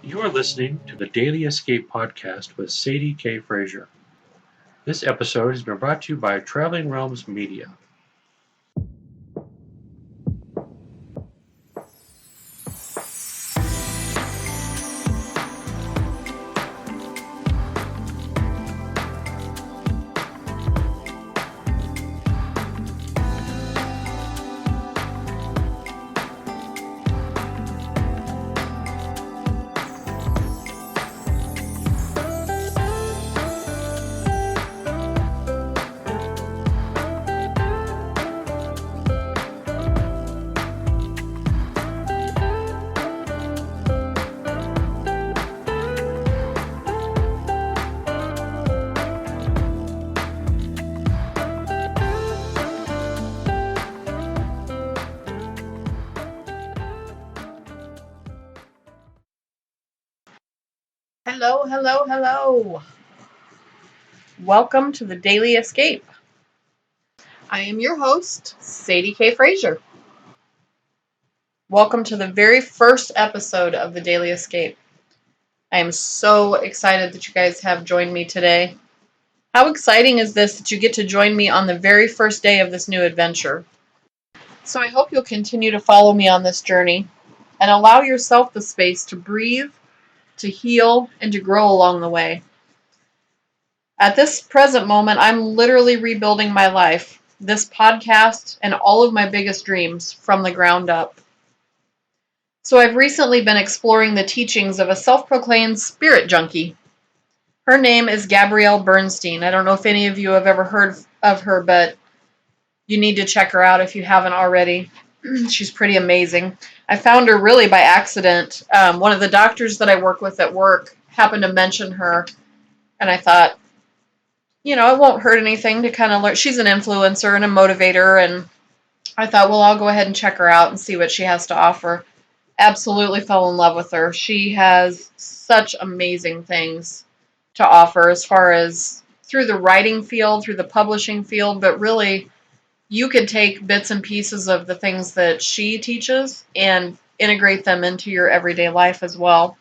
You are listening to the Daily Escape podcast with Sadie K. Frazier. This episode has been brought to you by Traveling Realms Media. Hello. Welcome to the Daily Escape. I am your host, Sadie K. Frazier. Welcome to the very first episode of the Daily Escape. I am so excited that you guys have joined me today. How exciting is this that you get to join me on the very first day of this new adventure? So I hope you'll continue to follow me on this journey and allow yourself the space to breathe, to heal, and to grow along the way. At this present moment, I'm literally rebuilding my life, this podcast, and all of my biggest dreams from the ground up. So I've recently been exploring the teachings of a self-proclaimed spirit junkie. Her name is Gabrielle Bernstein. I don't know if any of you have ever heard of her, but you need to check her out if you haven't already. She's pretty amazing. I found her really by accident. One of the doctors that I work with at work happened to mention her, and I thought, it won't hurt anything to kind of learn. She's an influencer and a motivator, and I thought, well, I'll go ahead and check her out and see what she has to offer. Absolutely fell in love with her. She has such amazing things to offer as far as through the writing field, through the publishing field, but really you can take bits and pieces of the things that she teaches and integrate them into your everyday life as well.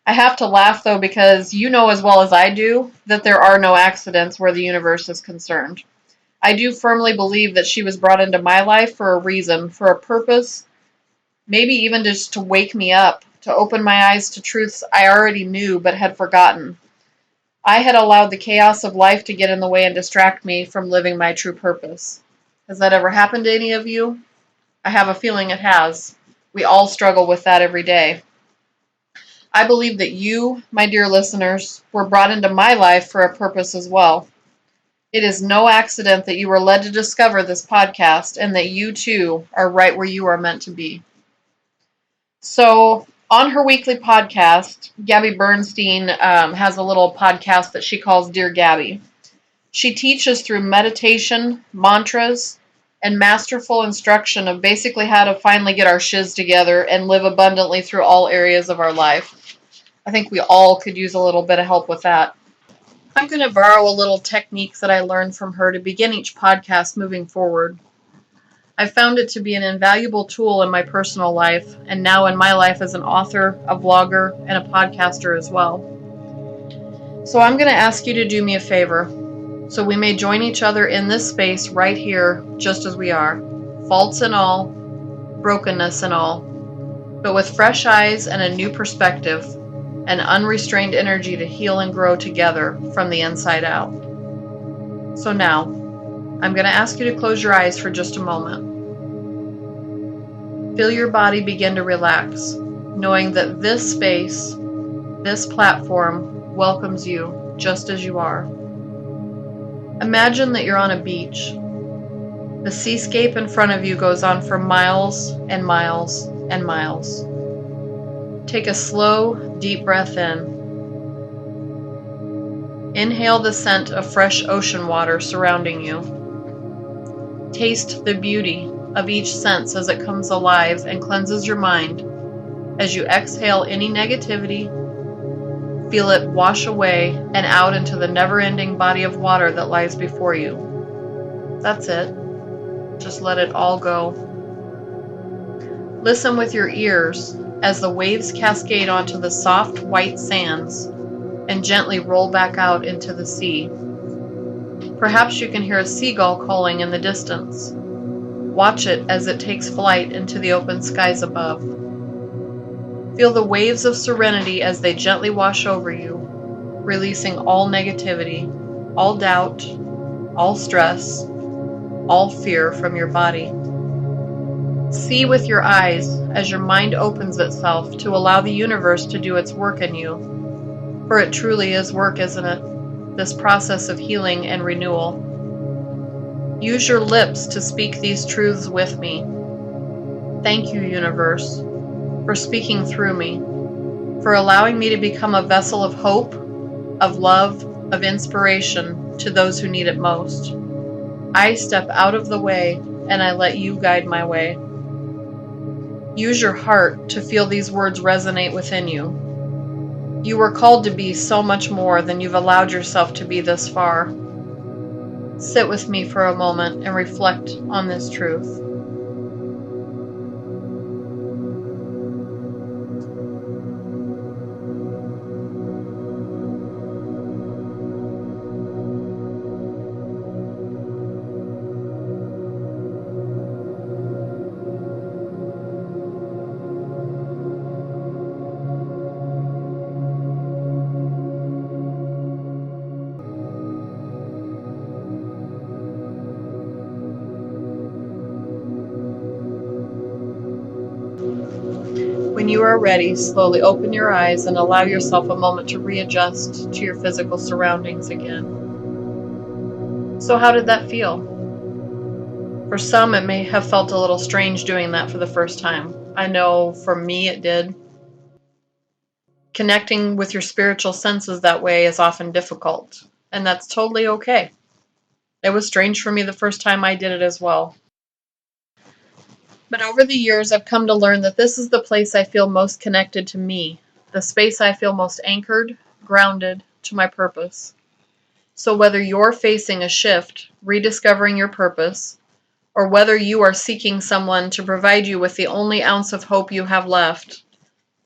I have to laugh, though, because you know as well as I do that there are no accidents where the universe is concerned. I do firmly believe that she was brought into my life for a reason, for a purpose, maybe even just to wake me up, to open my eyes to truths I already knew but had forgotten. I had allowed the chaos of life to get in the way and distract me from living my true purpose. Has that ever happened to any of you? I have a feeling it has. We all struggle with that every day. I believe that you, my dear listeners, were brought into my life for a purpose as well. It is no accident that you were led to discover this podcast and that you too are right where you are meant to be. So, on her weekly podcast, Gabby Bernstein has a little podcast that she calls Dear Gabby. She teaches through meditation, mantras, and masterful instruction of basically how to finally get our shiz together and live abundantly through all areas of our life. I think we all could use a little bit of help with that. I'm going to borrow a little techniques that I learned from her to begin each podcast moving forward. I've found it to be an invaluable tool in my personal life, and now in my life as an author, a vlogger, and a podcaster as well. So I'm going to ask you to do me a favor, so we may join each other in this space right here, just as we are, faults and all, brokenness and all, but with fresh eyes and a new perspective, and unrestrained energy to heal and grow together from the inside out. So now, I'm going to ask you to close your eyes for just a moment. Feel your body begin to relax, knowing that this space, this platform, welcomes you just as you are. Imagine that you're on a beach. The seascape in front of you goes on for miles and miles and miles. Take a slow, deep breath in. Inhale the scent of fresh ocean water surrounding you. Taste the beauty of each sense as it comes alive and cleanses your mind. As you exhale any negativity, feel it wash away and out into the never-ending body of water that lies before you. That's it. Just let it all go. Listen with your ears as the waves cascade onto the soft white sands and gently roll back out into the sea. Perhaps you can hear a seagull calling in the distance. Watch it as it takes flight into the open skies above. Feel the waves of serenity as they gently wash over you, releasing all negativity, all doubt, all stress, all fear from your body. See with your eyes as your mind opens itself to allow the universe to do its work in you. For it truly is work, isn't it? This process of healing and renewal. Use your lips to speak these truths with me. Thank you, universe, for speaking through me, for allowing me to become a vessel of hope, of love, of inspiration to those who need it most. I step out of the way and I let you guide my way. Use your heart to feel these words resonate within you. You were called to be so much more than you've allowed yourself to be this far. Sit with me for a moment and reflect on this truth. When you are ready, slowly open your eyes and allow yourself a moment to readjust to your physical surroundings again. So how did that feel? For some, it may have felt a little strange doing that for the first time. I know for me it did. Connecting with your spiritual senses that way is often difficult, and that's totally okay. It was strange for me the first time I did it as well. But over the years, I've come to learn that this is the place I feel most connected to me, the space I feel most anchored, grounded to my purpose. So whether you're facing a shift, rediscovering your purpose, or whether you are seeking someone to provide you with the only ounce of hope you have left,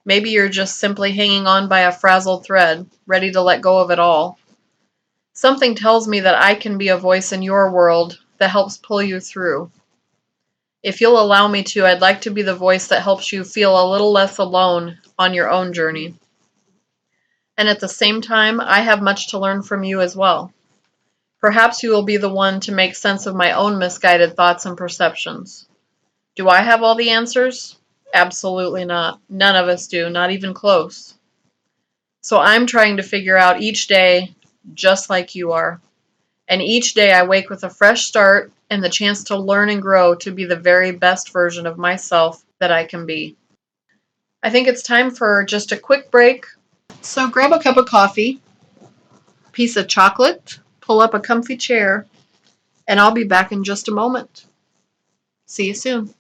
maybe you're just simply hanging on by a frazzled thread, ready to let go of it all. Something tells me that I can be a voice in your world that helps pull you through. If you'll allow me to, I'd like to be the voice that helps you feel a little less alone on your own journey. And at the same time, I have much to learn from you as well. Perhaps you will be the one to make sense of my own misguided thoughts and perceptions. Do I have all the answers? Absolutely not. None of us do, not even close. So I'm trying to figure out each day, just like you are. And each day I wake with a fresh start and the chance to learn and grow to be the very best version of myself that I can be. I think it's time for just a quick break. So grab a cup of coffee, piece of chocolate, pull up a comfy chair, and I'll be back in just a moment. See you soon.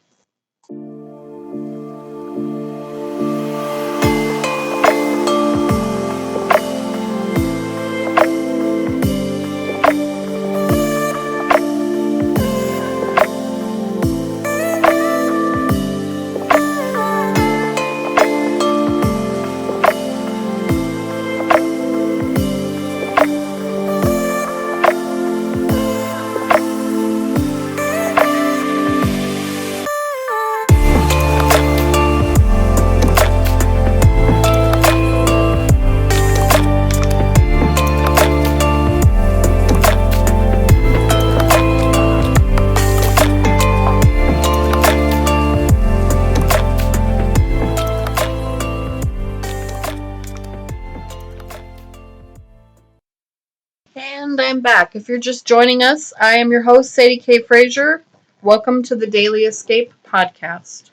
And I'm back. If you're just joining us, I am your host, Sadie K. Frazier. Welcome to the Daily Escape podcast.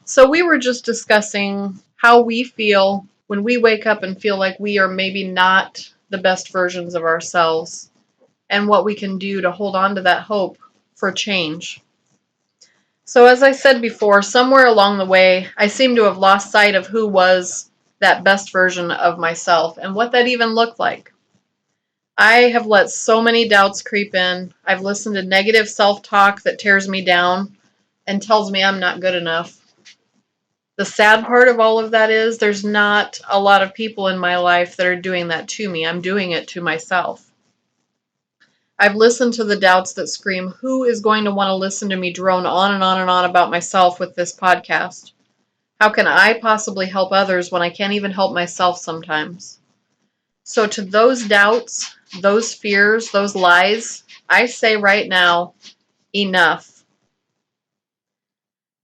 So we were just discussing how we feel when we wake up and feel like we are maybe not the best versions of ourselves, and what we can do to hold on to that hope for change. So as I said before, somewhere along the way, I seem to have lost sight of who was that best version of myself and what that even looked like. I have let so many doubts creep in. I've listened to negative self-talk that tears me down and tells me I'm not good enough. The sad part of all of that is there's not a lot of people in my life that are doing that to me. I'm doing it to myself. I've listened to the doubts that scream, who is going to want to listen to me drone on and on and on about myself with this podcast? How can I possibly help others when I can't even help myself sometimes? So to those doubts, those fears, those lies, I say right now, enough.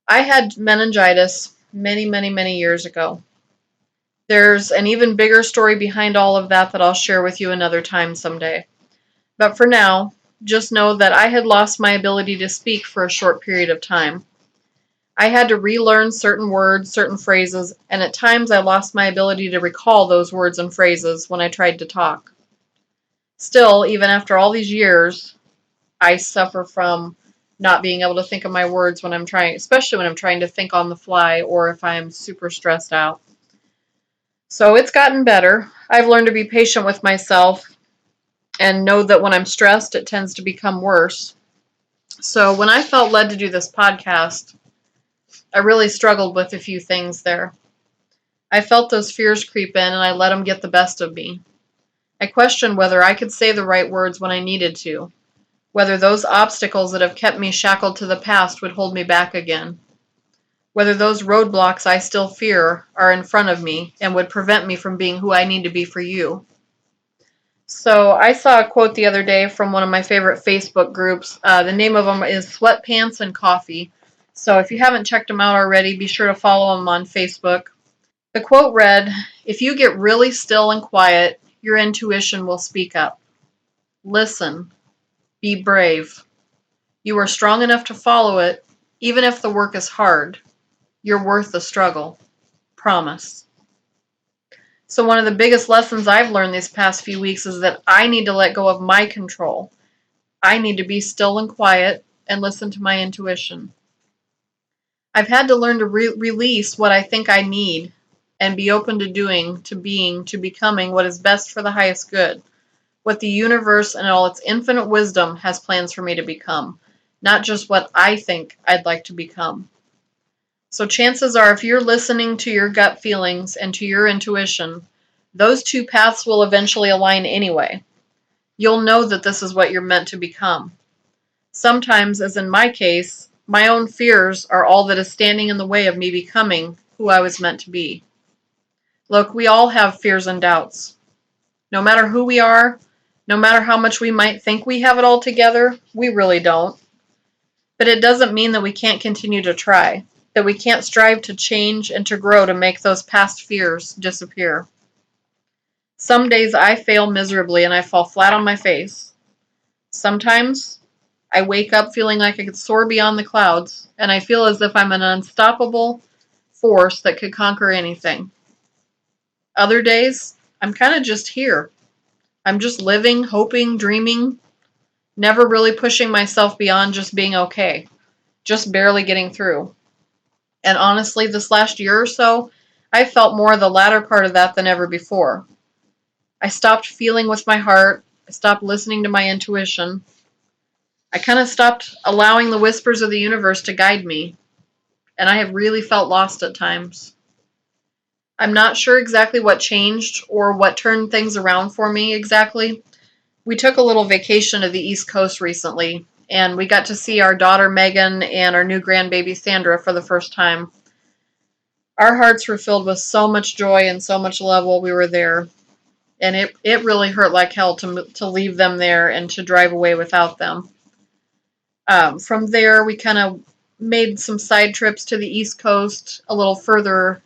I had meningitis many, many, many years ago. There's an even bigger story behind all of that I'll share with you another time someday. But for now, just know that I had lost my ability to speak for a short period of time. I had to relearn certain words, certain phrases, and at times I lost my ability to recall those words and phrases when I tried to talk. Still, even after all these years, I suffer from not being able to think of my words when I'm trying, especially when I'm trying to think on the fly or if I'm super stressed out. So it's gotten better. I've learned to be patient with myself and know that when I'm stressed, it tends to become worse. So when I felt led to do this podcast, I really struggled with a few things there. I felt those fears creep in and I let them get the best of me. I questioned whether I could say the right words when I needed to, whether those obstacles that have kept me shackled to the past would hold me back again, whether those roadblocks I still fear are in front of me and would prevent me from being who I need to be for you. So I saw a quote the other day from one of my favorite Facebook groups. The name of them is Sweatpants and Coffee. So if you haven't checked them out already, be sure to follow them on Facebook. The quote read, "If you get really still and quiet, your intuition will speak up. Listen. Be brave. You are strong enough to follow it, even if the work is hard. You're worth the struggle. Promise." So one of the biggest lessons I've learned these past few weeks is that I need to let go of my control. I need to be still and quiet and listen to my intuition. I've had to learn to release what I think I need and be open to doing, to being, to becoming what is best for the highest good, what the universe and all its infinite wisdom has plans for me to become, not just what I think I'd like to become. So chances are, if you're listening to your gut feelings and to your intuition, those two paths will eventually align anyway. You'll know that this is what you're meant to become. Sometimes, as in my case, my own fears are all that is standing in the way of me becoming who I was meant to be. Look, we all have fears and doubts. No matter who we are, no matter how much we might think we have it all together, we really don't. But it doesn't mean that we can't continue to try, that we can't strive to change and to grow to make those past fears disappear. Some days I fail miserably and I fall flat on my face. Sometimes I wake up feeling like I could soar beyond the clouds, and I feel as if I'm an unstoppable force that could conquer anything. Other days, I'm kind of just here. I'm just living, hoping, dreaming, never really pushing myself beyond just being okay, just barely getting through. And honestly, this last year or so, I felt more of the latter part of that than ever before. I stopped feeling with my heart. I stopped listening to my intuition. I kind of stopped allowing the whispers of the universe to guide me. And I have really felt lost at times. I'm not sure exactly what changed or what turned things around for me exactly. We took a little vacation to the East Coast recently, and we got to see our daughter Megan and our new grandbaby Sandra for the first time. Our hearts were filled with so much joy and so much love while we were there. And it really hurt like hell to leave them there and to drive away without them. From there, we kind of made some side trips to the East Coast, a little further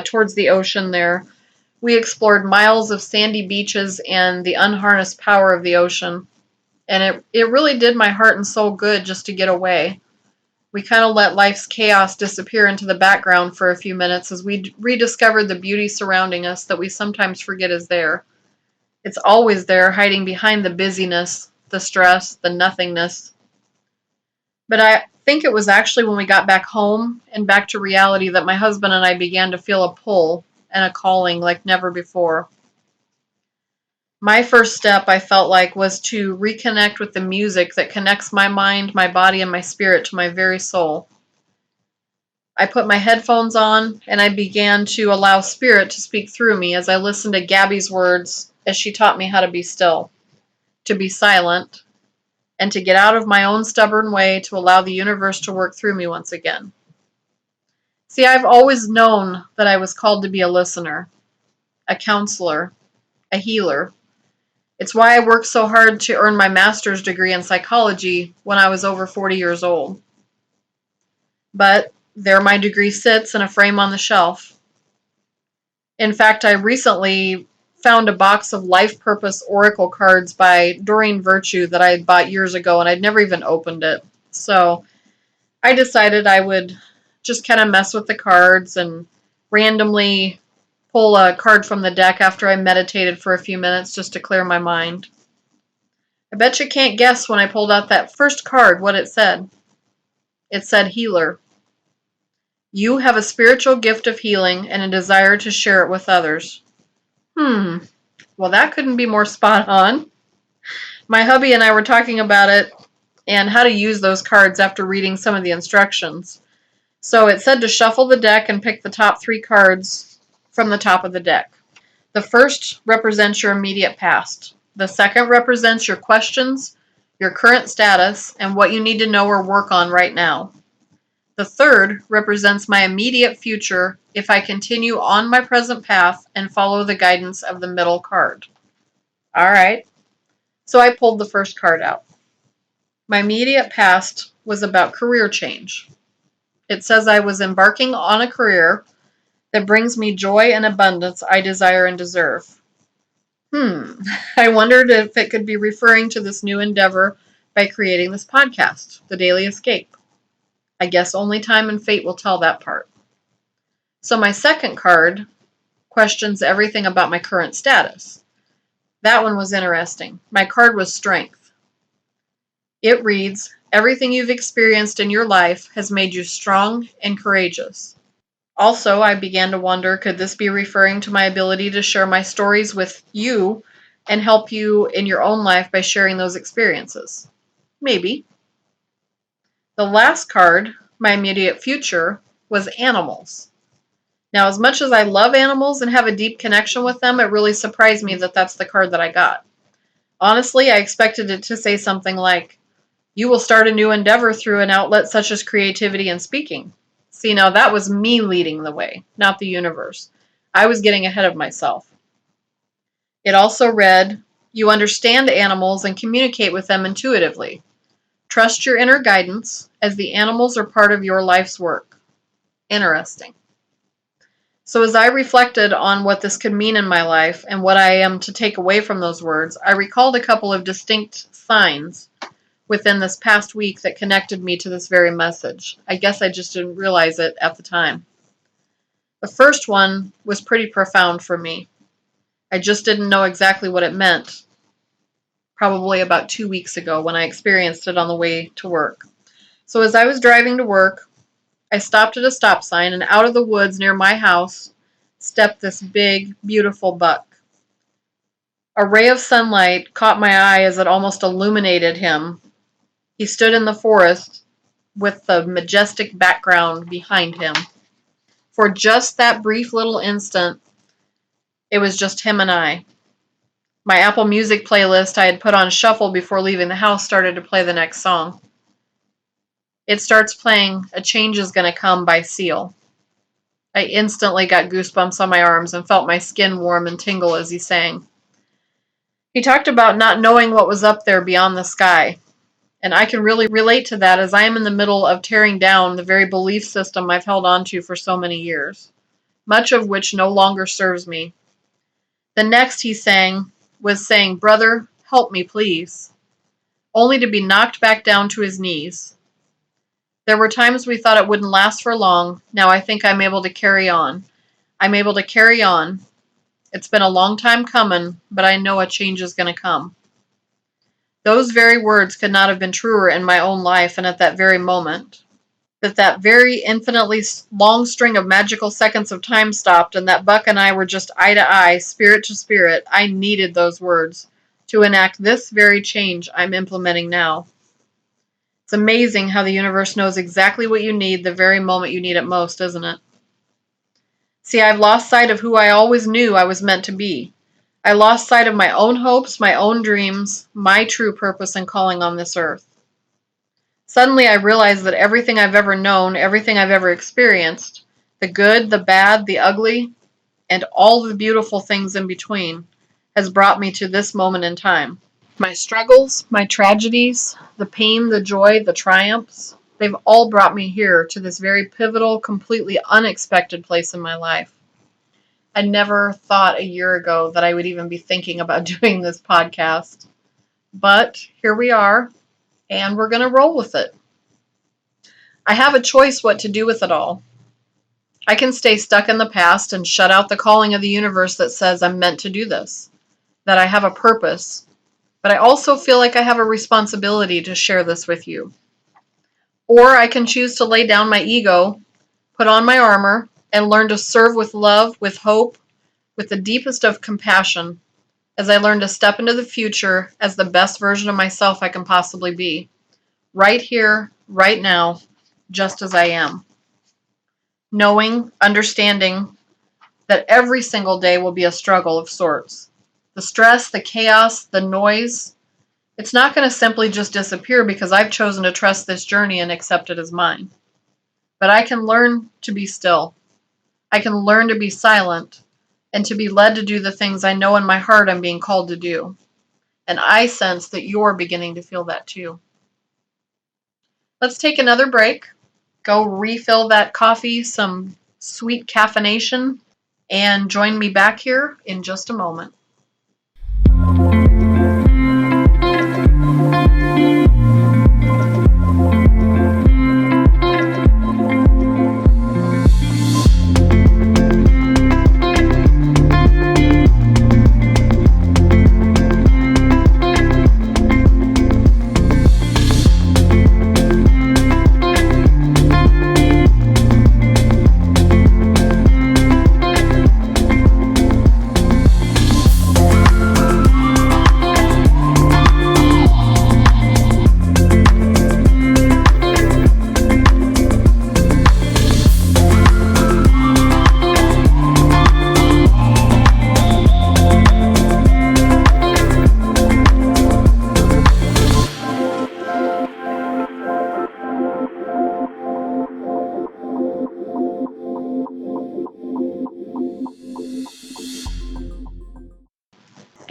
towards the ocean there. We explored miles of sandy beaches and the unharnessed power of the ocean. And it really did my heart and soul good just to get away. We kind of let life's chaos disappear into the background for a few minutes as we rediscovered the beauty surrounding us that we sometimes forget is there. It's always there, hiding behind the busyness, the stress, the nothingness. But I think it was actually when we got back home and back to reality that my husband and I began to feel a pull and a calling like never before. My first step, I felt like, was to reconnect with the music that connects my mind, my body, and my spirit to my very soul. I put my headphones on and I began to allow Spirit to speak through me as I listened to Gabby's words as she taught me how to be still, to be silent, and to get out of my own stubborn way to allow the universe to work through me once again. See, I've always known that I was called to be a listener, a counselor, a healer. It's why I worked so hard to earn my master's degree in psychology when I was over 40 years old. But there my degree sits in a frame on the shelf. In fact, I recently found a box of life purpose oracle cards by Doreen Virtue that I had bought years ago, and I'd never even opened it. So I decided I would just kind of mess with the cards and randomly pull a card from the deck after I meditated for a few minutes just to clear my mind. I bet you can't guess when I pulled out that first card what it said. It said healer. You have a spiritual gift of healing and a desire to share it with others. Well, that couldn't be more spot on. My hubby and I were talking about it and how to use those cards after reading some of the instructions. So it said to shuffle the deck and pick the top 3 cards from the top of the deck. The first represents your immediate past. The second represents your questions, your current status, and what you need to know or work on right now. The third represents my immediate future if I continue on my present path and follow the guidance of the middle card. All right. So I pulled the first card out. My immediate past was about career change. It says I was embarking on a career that brings me joy and abundance I desire and deserve. I wondered if it could be referring to this new endeavor by creating this podcast, The Daily Escape. I guess only time and fate will tell that part. So my second card questions everything about my current status. That one was interesting. My card was strength. It reads, everything you've experienced in your life has made you strong and courageous. Also, I began to wonder, could this be referring to my ability to share my stories with you and help you in your own life by sharing those experiences? Maybe. The last card, my immediate future, was animals. Now, as much as I love animals and have a deep connection with them, it really surprised me that that's the card that I got. Honestly, I expected it to say something like, you will start a new endeavor through an outlet such as creativity and speaking. See, now that was me leading the way, not the universe. I was getting ahead of myself. It also read, you understand animals and communicate with them intuitively. Trust your inner guidance, as the animals are part of your life's work. Interesting. So as I reflected on what this could mean in my life and what I am to take away from those words, I recalled a couple of distinct signs within this past week that connected me to this very message. I guess I just didn't realize it at the time. The first one was pretty profound for me. I just didn't know exactly what it meant. Probably about 2 weeks ago when I experienced it on the way to work. So as I was driving to work, I stopped at a stop sign, and out of the woods near my house stepped this big, beautiful buck. A ray of sunlight caught my eye as it almost illuminated him. He stood in the forest with the majestic background behind him. For just that brief little instant, it was just him and I. My Apple Music playlist I had put on shuffle before leaving the house started to play the next song. It starts playing A Change Is Gonna Come by Seal. I instantly got goosebumps on my arms and felt my skin warm and tingle as he sang. He talked about not knowing what was up there beyond the sky. And I can really relate to that as I am in the middle of tearing down the very belief system I've held on to for so many years, much of which no longer serves me. The next he sang was saying, brother, help me please, only to be knocked back down to his knees. There were times we thought it wouldn't last for long. Now I think I'm able to carry on. I'm able to carry on. It's been a long time coming, but I know a change is going to come. Those very words could not have been truer in my own life and at that very moment. That very infinitely long string of magical seconds of time stopped and that Buck and I were just eye to eye, spirit to spirit. I needed those words to enact this very change I'm implementing now. It's amazing how the universe knows exactly what you need the very moment you need it most, isn't it? See, I've lost sight of who I always knew I was meant to be. I lost sight of my own hopes, my own dreams, my true purpose and calling on this earth. Suddenly I realized that everything I've ever known, everything I've ever experienced, the good, the bad, the ugly, and all the beautiful things in between, has brought me to this moment in time. My struggles, my tragedies, the pain, the joy, the triumphs, they've all brought me here to this very pivotal, completely unexpected place in my life. I never thought a year ago that I would even be thinking about doing this podcast. But here we are, and we're going to roll with it. I have a choice what to do with it all. I can stay stuck in the past and shut out the calling of the universe that says I'm meant to do this, that I have a purpose, but I also feel like I have a responsibility to share this with you. Or I can choose to lay down my ego, put on my armor, and learn to serve with love, with hope, with the deepest of compassion, as I learn to step into the future as the best version of myself I can possibly be. Right here, right now, just as I am. Knowing, understanding that every single day will be a struggle of sorts. The stress, the chaos, the noise, it's not going to simply just disappear because I've chosen to trust this journey and accept it as mine. But I can learn to be still. I can learn to be silent and to be led to do the things I know in my heart I'm being called to do. And I sense that you're beginning to feel that too. Let's take another break. Go refill that coffee, some sweet caffeination, and join me back here in just a moment.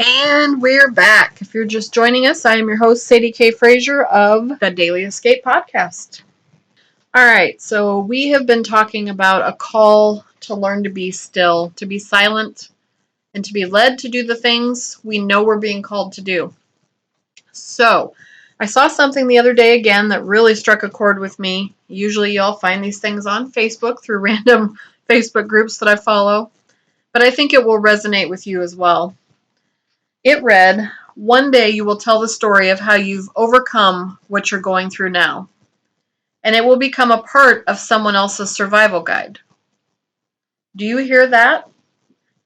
And we're back. If you're just joining us, I am your host, Sadie K. Frazier of the Daily Escape podcast. All right, so we have been talking about a call to learn to be still, to be silent, and to be led to do the things we know we're being called to do. So, I saw something the other day again that really struck a chord with me. Usually y'all find these things on Facebook through random Facebook groups that I follow, but I think it will resonate with you as well. It read, "One day you will tell the story of how you've overcome what you're going through now, and it will become a part of someone else's survival guide." Do you hear that?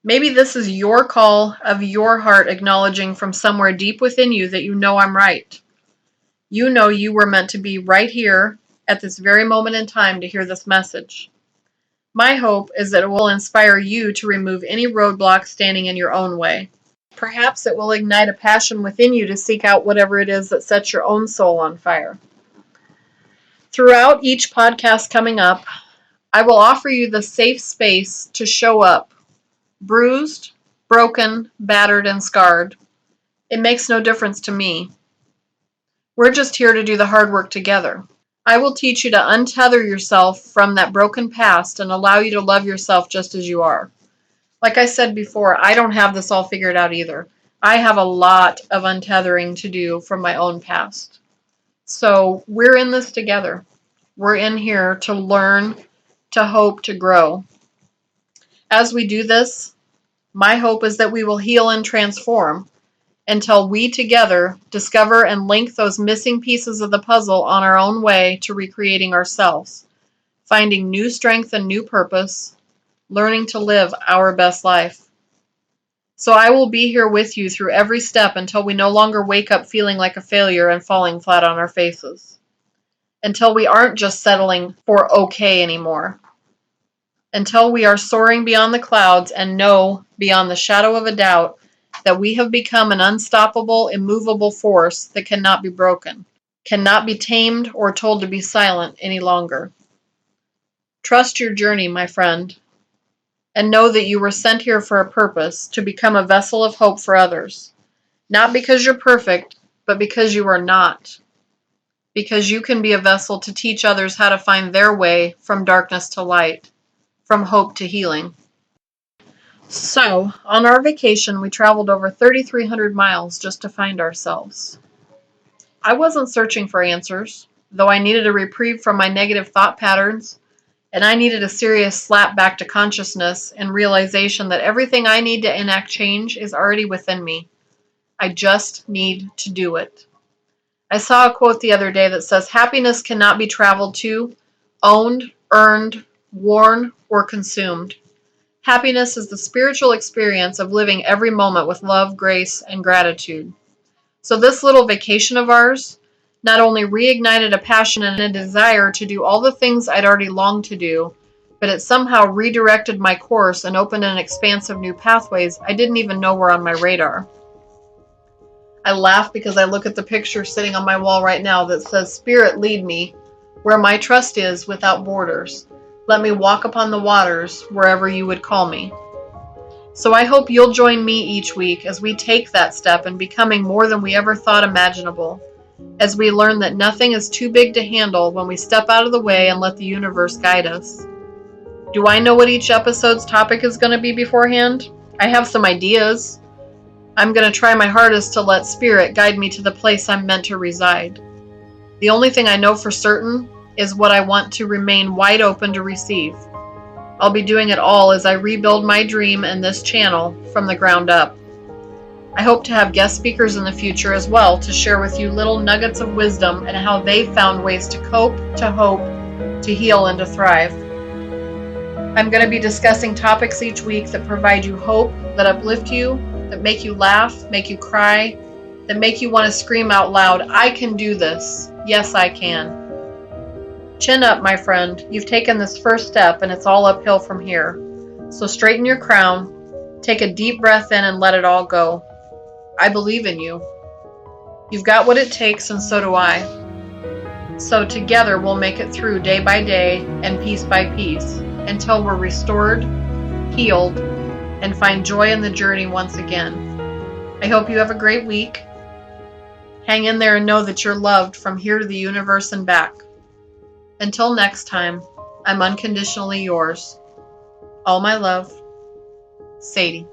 Maybe this is your call of your heart acknowledging from somewhere deep within you that you know I'm right. You know you were meant to be right here at this very moment in time to hear this message. My hope is that it will inspire you to remove any roadblocks standing in your own way. Perhaps it will ignite a passion within you to seek out whatever it is that sets your own soul on fire. Throughout each podcast coming up, I will offer you the safe space to show up, bruised, broken, battered, and scarred. It makes no difference to me. We're just here to do the hard work together. I will teach you to untether yourself from that broken past and allow you to love yourself just as you are. Like I said before, I don't have this all figured out either. I have a lot of untethering to do from my own past. So we're in this together. We're in here to learn, to hope, to grow. As we do this, my hope is that we will heal and transform until we together discover and link those missing pieces of the puzzle on our own way to recreating ourselves, finding new strength and new purpose, learning to live our best life. So I will be here with you through every step until we no longer wake up feeling like a failure and falling flat on our faces. until we aren't just settling for okay anymore, until we are soaring beyond the clouds and know beyond the shadow of a doubt that we have become an unstoppable, immovable force that cannot be broken, cannot be tamed or told to be silent any longer. Trust your journey, my friend, and know that you were sent here for a purpose, to become a vessel of hope for others. Not because you're perfect, but because you are not. Because you can be a vessel to teach others how to find their way from darkness to light, from hope to healing. So, on our vacation, we traveled over 3,300 miles just to find ourselves. I wasn't searching for answers, though I needed a reprieve from my negative thought patterns, and I needed a serious slap back to consciousness and realization that everything I need to enact change is already within me. I just need to do it. I saw a quote the other day that says, happiness cannot be traveled to, owned, earned, worn, or consumed. Happiness is the spiritual experience of living every moment with love, grace, and gratitude. So this little vacation of ours not only reignited a passion and a desire to do all the things I'd already longed to do, but it somehow redirected my course and opened an expanse of new pathways I didn't even know were on my radar. I laugh because I look at the picture sitting on my wall right now that says, Spirit, lead me where my trust is without borders. Let me walk upon the waters wherever you would call me. So I hope you'll join me each week as we take that step in becoming more than we ever thought imaginable, as we learn that nothing is too big to handle when we step out of the way and let the universe guide us. Do I know what each episode's topic is going to be beforehand? I have some ideas. I'm going to try my hardest to let Spirit guide me to the place I'm meant to reside. The only thing I know for certain is what I want to remain wide open to receive. I'll be doing it all as I rebuild my dream and this channel from the ground up. I hope to have guest speakers in the future as well to share with you little nuggets of wisdom and how they found ways to cope, to hope, to heal, and to thrive. I'm going to be discussing topics each week that provide you hope, that uplift you, that make you laugh, make you cry, that make you want to scream out loud, I can do this. Yes, I can. Chin up, my friend. You've taken this first step and it's all uphill from here. So straighten your crown, take a deep breath in and let it all go. I believe in you. You've got what it takes and so do I. So together we'll make it through day by day and piece by piece until we're restored, healed, and find joy in the journey once again. I hope you have a great week. Hang in there and know that you're loved from here to the universe and back. Until next time, I'm unconditionally yours. All my love, Sadie.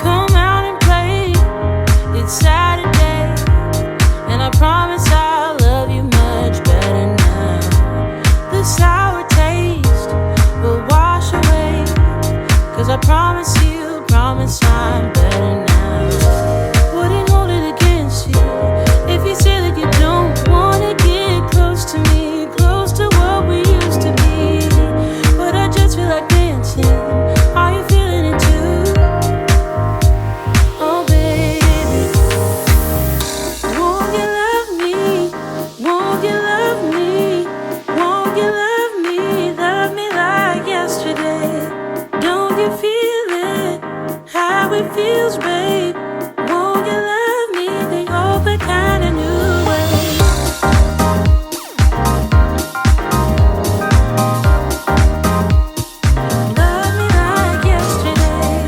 Come out and play. It's Saturday, and I promise I'll love you much better now. The sour taste will wash away, 'cause I promise I'm better now. Wouldn't hold it against you if you say that you don't wanna get close to me, close to what we used to be. But I just feel like dancing. Are you feeling it too? Oh baby, won't you love me? Won't you love me? Won't you love me? Love me like yesterday. Don't you feel it? How it feels, babe. Won't you love me the old kind of new way? Love me like yesterday.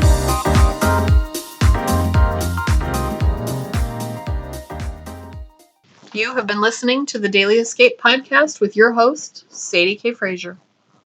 You have been listening to the Daily Escape podcast with your host, Sadie K. Frazier.